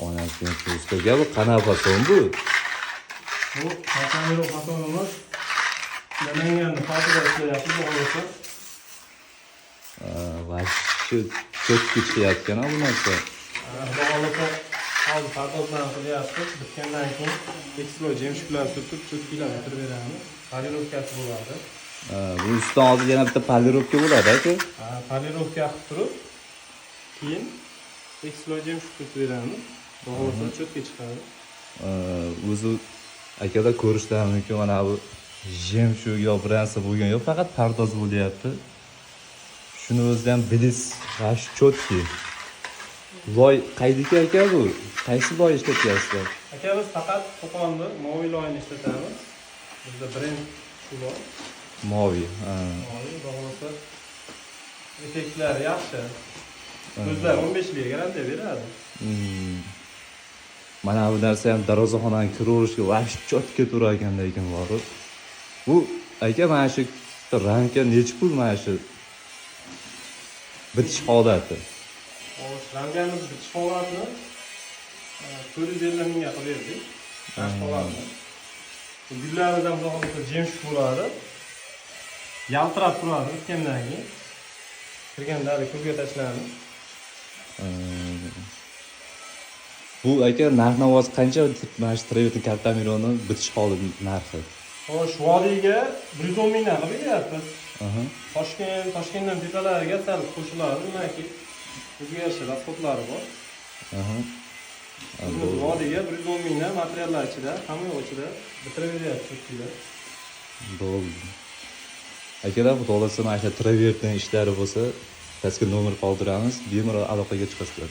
Onasining so'zga bu qanaqa son bu? Bu Hasanero Hasanimiz Namanganni fabrikada ishlayapti, o'g'lisi. Va shu cho'kib ishlayotgan bu narsa. O'g'lisi hozir pardozni qilyapti. Bitgandan keyin eksplor jemshuklar tutib, cho'tkilar bitirib beramiz. Polirovkasi bo'ladi. Bu ustidan hozir yana bitta polirovka bo'ladi-ku. Polirovka qilib turib, keyin eksplor jemshuk tutib beramiz. O'g'lisi cho'tka chiqadi. O'zi akada ko'rishdan mumkin mana bu jemshuk yo biransa bo'lgan yo'q, faqat pardoz bo'lyapti. Shuni o'zi ham bilish, va shu cho'tki. Loy qaydiki aka bu? Qaysi loy ishlatyapsizlar? Aka biz faqat Qo'qonda moviy loyni ishlatamiz. Bizda brend shu loy. Moviy. Moviy o'g'lisi effektlar yaxshi. Ko'zlar 15 yilga garantiya beradi. Mana bu narsa ham darvozaxonaga kiraverishga vash cho'tka turar ekan lekin bor. Bu aka mana shu ramka necha pul mana shu bitish holati? Ramkamiz bitish holatini 450 mingga qilib berdik. Bitish holatini. Gullarimiz ham xudo jemshuk bo'ladi. Yaltirab turadi bitgandan keyin. Kirganda ko'zga tashlanadi. Bu aka narx-navosi qancha mana shu Toyota Catamara'ni bitish holati narxi? Xo'sh, vodiyga 110 mingdan qilib beryapmiz. Toshkentdan tepalariga sal qo'shiladi, demakki o'ziga yarasha rasxodlari bor. Vodiyga 110 mingdan materiallar ichida, hamma yo'q ichida bitirib beryapmiz. Bo'ldi. Akalar, xudo xolasa mana shu travertning ishlari bo'lsa, pastga nomer qoldiramiz, bemalol aloqaga chiqasizlar.